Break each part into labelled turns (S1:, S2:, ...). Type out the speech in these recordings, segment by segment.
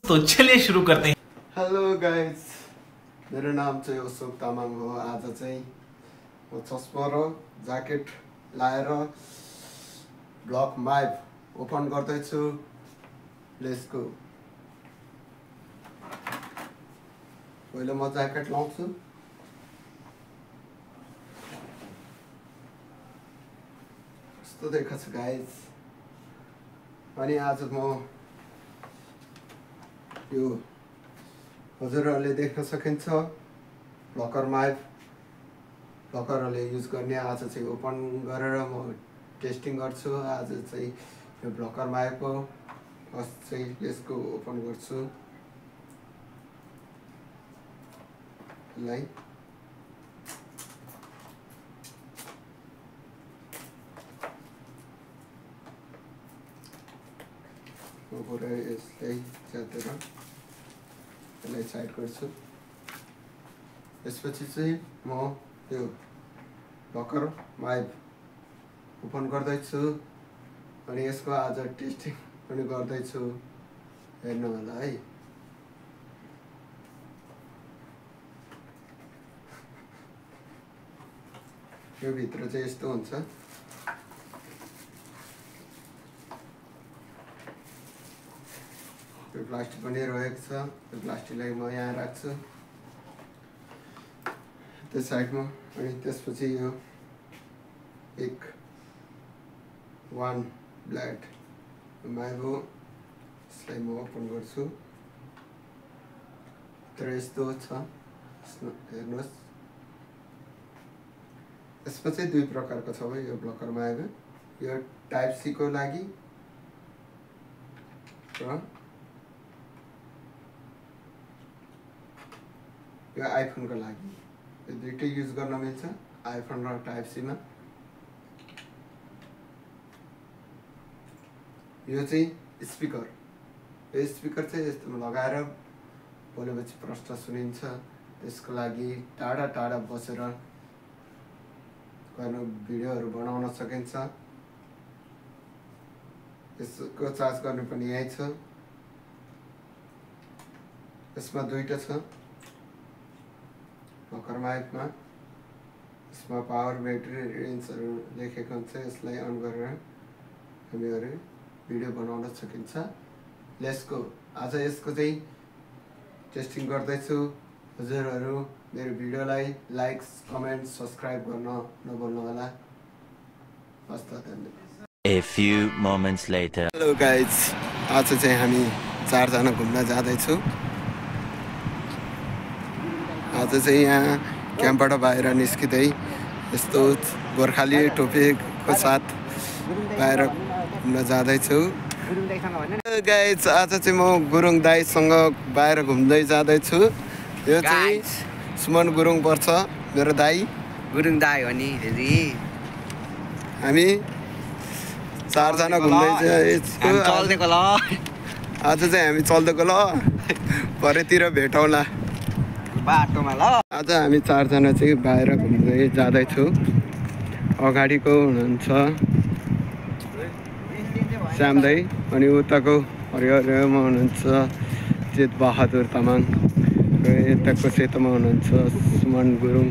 S1: तो चलिए शुरू करते हैं।
S2: हेलो गाइज, मेरो नाम चाहिँ अशोक तामाङ हो। आज चाहिँ म चस्मा र ज्याकेट लाएर ब्लक म्याप ओपन गर्दैछु। Let's go. पहिला म ज्याकेट लाउँछु। कस्तो देखाछ गाइज। अनि आज म यो हजुरहरूले देख्न सकिन्छ ब्लकर म्याप ब्लकरहरूले युज गर्ने। आज चाहिँ ओपन गरेर म टेस्टिङ गर्छु। आज चाहिँ यो ब्लकर म्याप हो। फर्स्ट चाहिँ यसको ओपन गर्छु। यसलाई पुरा यसलाई च्यातेर यसलाई साइड गर्छु। त्यसपछि चाहिँ म यो ब्लकर म्याप ओपन गर्दैछु अनि यसको आज टेस्टिङ पनि गर्दैछु। हेर्नु होला है। यो भित्र चाहिँ यस्तो हुन्छ। यो प्लास्टिक पनि रहेको छ। यो प्लास्टिकलाई म यहाँ राख्छु त्यो साइडमा। अनि त्यसपछि यो वान ब्ल्याक म्याप हो। यसलाई म ओपन गर्छु। तर यस्तो छ, हेर्नुहोस्। यसमा चाहिँ दुई प्रकारको छ यो ब्लकर म्याप। यो टाइप सी को लागि र यो आइफोनको लागि। यो दुइटै युज गर्न मिल्छ, आइफोन र टाइप सीमा। यो चाहिँ स्पिकर। यो स्पिकर चाहिँ यस्तोमा लगाएर बोलेपछि प्रश्न सुनिन्छ। त्यसको लागि टाढा टाढा बसेर गर्नु भिडियोहरू बनाउन सकिन्छ। यसको चार्ज गर्ने पनि यही छ। यसमा दुईटा छ ब्लकर म्यापमा। यसमा पावर ब्याट्री रेन्जहरू लेखेको हुन्छ। यसलाई अन गरेर हामीहरू भिडियो बनाउन सकिन्छ। Let's go. आज यसको चाहिँ टेस्टिङ गर्दैछु। हजुरहरू मेरो भिडियोलाई लाइक, कमेन्ट, सब्सक्राइब गर्न नभुल्नु होला। हस् त, धन्यवाद।
S3: A few moments later.
S2: Hello guys, आज चाहिँ हामी 4 जना घुम्न जाँदैछौँ। आज चाहिँ यहाँ क्याम्पबाट बाहिर निस्किँदै यस्तो गोर्खाली टोपीको साथ बाहिर घुम्न जाँदैछु। गाइज, आज चाहिँ म गुरुङ दाईसँग बाहिर घुम्दै जाँदैछु। यो चाहिँ सुमन गुरुङ पर्छ, मेरो दाई।
S4: गुरुङ दाई हो नि।
S2: हामी 4 जना घुम्दै
S4: चल्देको ल।
S2: आज चाहिँ हामी चल्देको ल। भरेतिर भेटौँला
S4: बाटोमा ल।
S2: आज हामी 4 जना चाहिँ बाहिर घुम्दै जाँदैछौँ। अगाडिको हुनुहुन्छ श्याम दाई अनि उताको हरिहरमा हुनुहुन्छ चेत बहादुर तामाङ र यताको सेतोमा हुनुहुन्छ सुमन गुरुङ।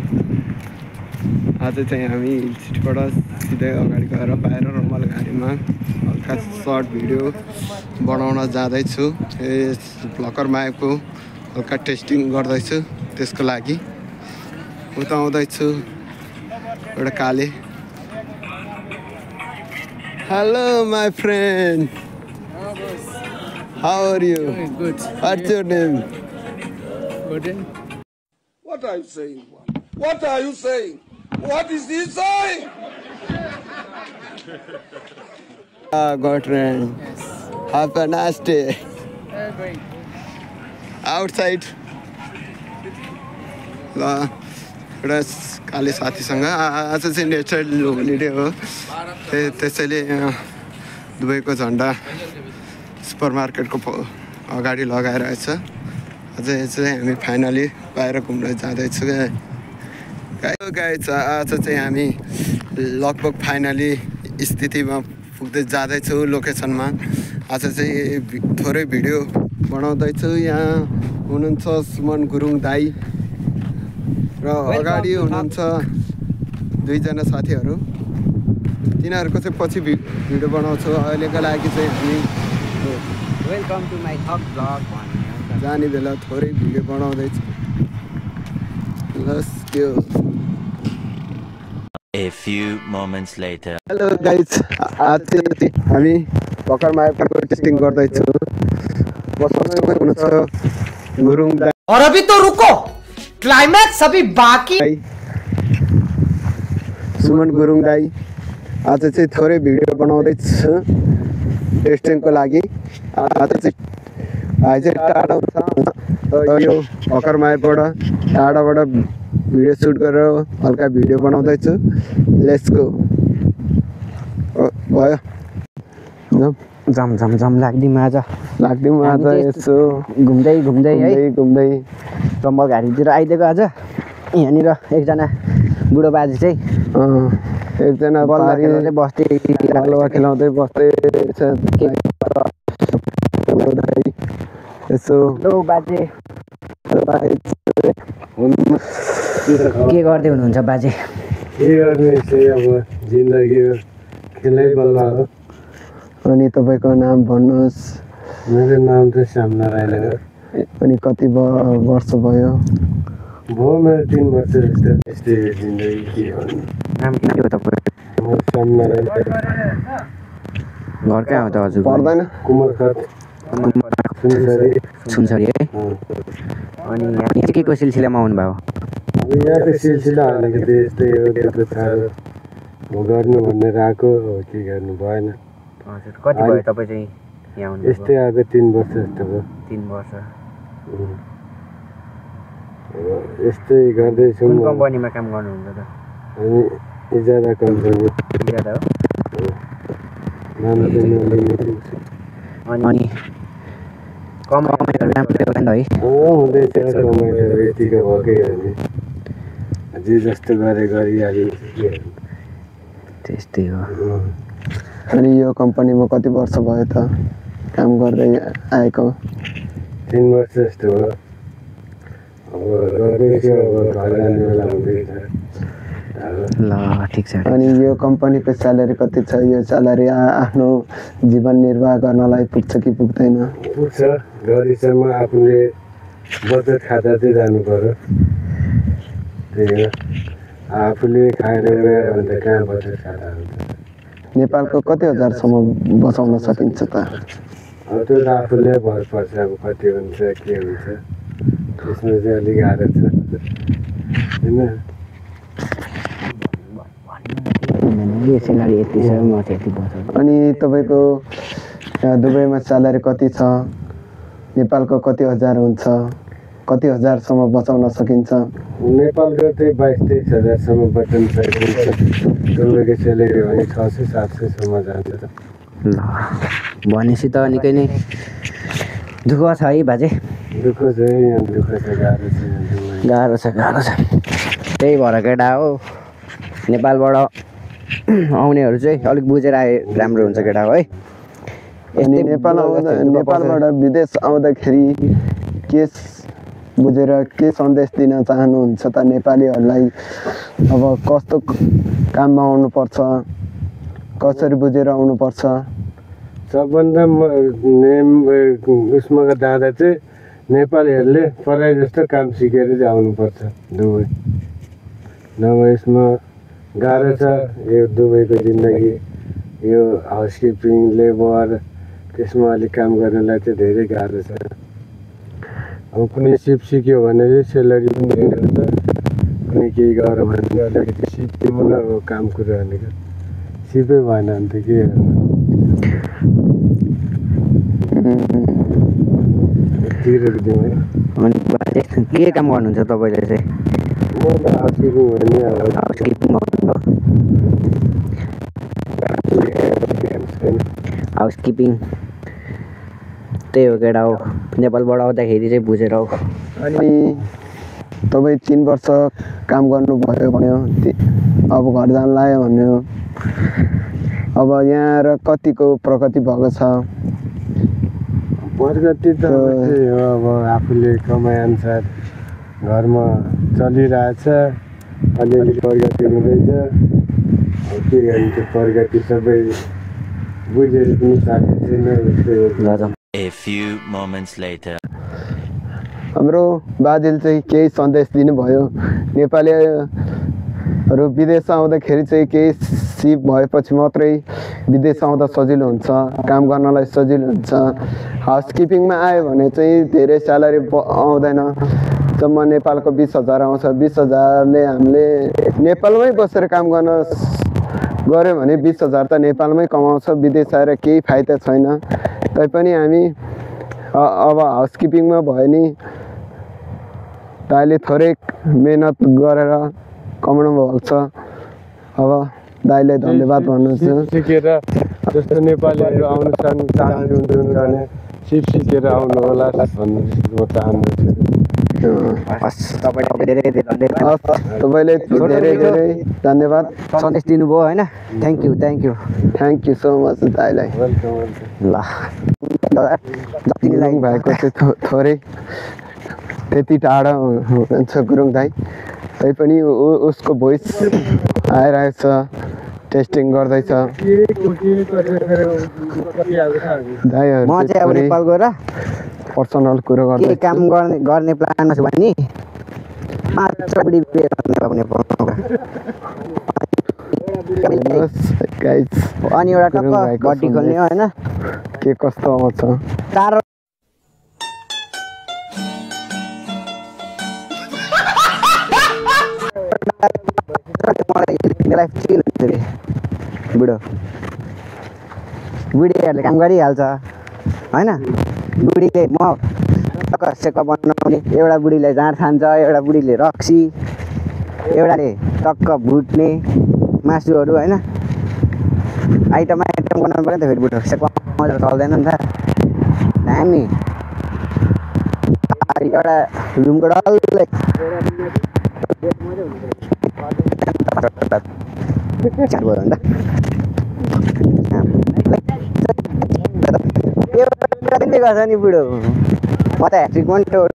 S2: आज चाहिँ हामी हिल सिटीबाट सिधै अगाडि गएर बाहिर रमाइलो गाडीमा हल्का सर्ट भिडियो बनाउन जाँदैछु। यस ब्लकर म्यापको हल्का टेस्टिङ गर्दैछु। त्यसको लागि उता आउँदैछु एउटा काले। Hello my friend, how are you?
S5: Good.
S2: What's your name?
S5: Gordon.
S6: What are you saying? What are you saying? What is he saying?
S2: Gordon.
S5: Yes.
S2: Have a nice day.
S5: Great.
S2: Outside. ल, एउटा काले साथीसँग आज चाहिँ natural holiday हो। त्यसैले दुबईको झन्डा super मार्केटको अगाडि लगाइरहेछ। आज चाहिँ हामी फाइनली बाहिर घुम्न जाँदैछु। गाइज, आज चाहिँ हामी लगभग फाइनली स्थितिमा पुग्दै जाँदैछु लोकेसनमा। आज चाहिँ थोरै भिडियो बनाउँदैछु। यहाँ हुनुहुन्छ सुमन गुरुङ दाई र अगाडि हुनुहुन्छ दुईजना साथीहरू। तिनीहरूको चाहिँ पछि भिडियो बनाउँछु। अहिलेको लागि चाहिँ हामी
S4: वेलकम टु माई थप ब्लग भन्ने
S2: जाने बेला थोरै भिडियो बनाउँदैछु। Let's go.
S3: A few moments later.
S2: Hello guys, आज चाहिँ हामी भर्खर मायाको टेस्टिङ गर्दैछु। बसमै हुनुहुन्छ गुरुङ दाई।
S1: और अभी तो रुको, क्लाइमैक्स अभी बाकी।
S2: सुमन गुरुङ दाई आज चाहिँ थोरै भिडियो बनाउँदैछु टेस्टिङको लागि। आज चाहिँ भाइ चाहिँ टाढा हुन्छ, यो भर्खर मायाबाट टाढाबाट भिडियो सुट गरेर हल्का भिडियो बनाउँदैछु। Let's go. भयो
S1: जम जम जम लाग्दिउँ आज
S2: यसो
S1: घुम्दै घुम्दै है
S2: घुम्दै
S1: रम्बल घारीतिर आइदिएको आज। यहाँनिर एकजना बुढो बाजे चाहिँ
S2: एकजना
S1: बल्ल बस्दै
S2: खेलाउँदै बस्दै यसो
S1: बाजे के गर्दै हुनुहुन्छ बाजे?
S7: के गर्ने चाहिँ अब जिन्दगी खेलै बल्ल हो।
S2: अनि तपाईँको नाम भन्नुहोस्?
S7: मेरो नाम चाहिँ श्याम नारायण हो।
S2: अनि कति वर्ष भयो?
S7: भयो मेरो 3 वर्ष जस्तो। यस्तै जिन्दगी के भन्नु।
S1: नाम के हो तपाईँको?
S7: म श्याम नारायण।
S1: घर कहाँ हो त हजुर?
S2: पर्दैन
S7: कुमरखत
S1: सुनसरी है। अनि यहाँ के को सिलसिलामा आउनुभयो?
S7: अब यहाँको सिलसिला अलिकति यस्तै हो, त्यस्तो साह्रो गर्नु भनेर आएको हो, के गर्नु भएन।
S1: हजुर, कति भयो तपाईँ चाहिँ यहाँ आउनु?
S7: यस्तै आएको 3 वर्ष जस्तो भयो।
S1: 3 वर्ष।
S7: यस्तै गर्दैछौँ।
S1: कुन कम्पनीमा काम गर्नुहुन्छ त?
S7: हामी इजारा कम्पनी।
S1: इजारा हो। अनि कमाइहरू राम्रै होला नि त है?
S7: हुँदैछ कमाइहरू यतिको भएकै हो नि। जे जस्तो गरे गरिहालिन्छ के गर्नु।
S1: त्यस्तै हो।
S2: अनि यो कम्पनीमा कति वर्ष भयो त काम गर्दै आएको?
S7: 3 वर्ष जस्तो हो। अब गर्दैछु, अब घर जाने बेला हुँदैछ।
S1: ल ठिक छ।
S2: अनि यो कम्पनीको स्यालेरी कति छ? यो स्यालेरी आफ्नो जीवन निर्वाह गर्नलाई पुग्छ कि पुग्दैन?
S7: पुग्छ। गरिसम्म आफूले बचत खाता चाहिँ जानु पर्यो। त्यही हो। आफूले खाएर गयो भने त कहाँ बचत खाता हुन्छ?
S2: नेपालको कति हजारसम्म बचाउन सकिन्छ त?
S7: अब त्यो त आफूले भर पर्छ, अब कति हुन्छ के हुन्छ त्यसमा चाहिँ अलिक गाह्रो छ होइन।
S2: अनि तपाईँको दुबईमा स्यालेरी कति छ? नेपालको कति हजार हुन्छ? कति हजारसम्म बचाउन सकिन्छ?
S7: नेपालको चाहिँ 22-23 हजारसम्म बचाउन सकिन्छ। दुबईको स्यालेरी भने 600-700सम्म जान्छ।
S1: ल भनेपछि त निकै नै दुःख छ है बाजे?
S7: दुःख छ यहाँ, दुःख छ, गाह्रो छ।
S1: गाह्रो छ। त्यही भएर केटा हो, नेपालबाट आउनेहरू चाहिँ अलिक बुझेर आए राम्रो हुन्छ केटा हो है।
S2: अनि नेपालबाट विदेश आउँदाखेरि के बुझेर के सन्देश दिन चाहनुहुन्छ त नेपालीहरूलाई? अब कस्तो काममा आउनुपर्छ, कसरी बुझेर आउनुपर्छ?
S7: सबभन्दा उसमा जाँदा चाहिँ नेपालीहरूले पढाइ जस्तो काम सिकेर चाहिँ आउनुपर्छ दुबई। नभए यसमा गाह्रो छ यो दुबईको जिन्दगी। यो हाउसकिपिङ, लेबर, त्यसमा अलिक काम गर्नलाई चाहिँ धेरै गाह्रो छ। अब कुनै सिप सिक्यो भने चाहिँ सेलरी पनि धेरै हुन्छ। कुनै केही गर भने चाहिँ अलिकति सिक्नु न काम कुरो भनेको। सिपै भएन भने त के गर्नु?
S1: अनि के काम गर्नुहुन्छ तपाईँले चाहिँ?
S7: म त हाउसकिपिङ भने
S1: हाउसकिपिङ त्यही हो केटा हो। नेपालबाट आउँदाखेरि चाहिँ बुझेर हो।
S2: अनि तपाईँ 3 वर्ष काम गर्नुभयो भन्यो, अब घर जान लाग्यो भन्यो। अब यहाँ र कतिको प्रगति भएको छ?
S7: प्रगति त चाहिँ अब आफूले कमाएअनुसार घरमा चलिरहेछ अलिअलि प्रगति हुँदैछ के गरिन्छ प्रगति सबै बुझेर पनि साथी छैन
S1: ल
S3: A few moments later.
S2: हाम्रो बाजेले चाहिँ केही सन्देश दिनुभयो नेपालीहरू विदेश आउँदाखेरि चाहिँ केही सिप भएपछि मात्रै विदेश आउँदा सजिलो हुन्छ काम गर्नलाई सजिलो हुन्छ हाउसकिपिङमा आयो भने चाहिँ धेरै स्यालेरी आउँदैन जब नेपालको 20,000 आउँछ 20,000ले हामीले नेपालमै बसेर काम गर्न गऱ्यो भने 20,000 त नेपालमै कमाउँछ विदेश आएर केही फाइदा छैन तैपनि हामी अब हाउसकिपिङमा भयो नि दाइले थोरै मेहनत गरेर कमाउनु भएको छ अब दाइलाई धन्यवाद भन्नु छ
S7: सिकेर जस्तो नेपालीहरू आउनु चाहनुहुन्छ भने सिप सिकेर आउनु होला भन्नु म चाहन्छु
S1: तपाईँले धेरै धन्यवाद
S2: तपाईँले धेरै धेरै धन्यवाद
S1: सन्देश दिनुभयो होइन thank you
S2: thank you so much दाइलाई
S7: वेलकम
S1: ल जतिलाई
S2: भएको चाहिँ थोरै त्यति टाढा हुनुहुन्छ गुरुङ दाई तैपनि उसको भोइस आइरहेको छ टेस्टिङ गर्दैछ दाइहरू
S1: म चाहिँ अब नेपाल गएर
S2: पर्सनल कुरो
S1: के
S2: गर्दै
S1: काम गर्ने प्लानमा छु भने मात्र बुढी
S2: गाइज
S1: अनि एउटा टक्क बड्डी खोल्ने हो होइन
S2: के कस्तो आउँछ
S1: चार बुढो बुढीहरूले काम गरिहाल्छ होइन बुढीले म टक्क सेकअप बनाउने एउटा बुढीले जाँड खान्छ एउटा बुढीले रक्सी एउटाले टक्क भुट्ने मासुहरू होइन आइटम बनाउनु पऱ्यो नि त फेरि बुढो सेकअप चल्दैन नि त दामी एउटा रुमको डल्लै चार गयो भने त गर्छ नि बुढो म त ह्याट्रिक पनि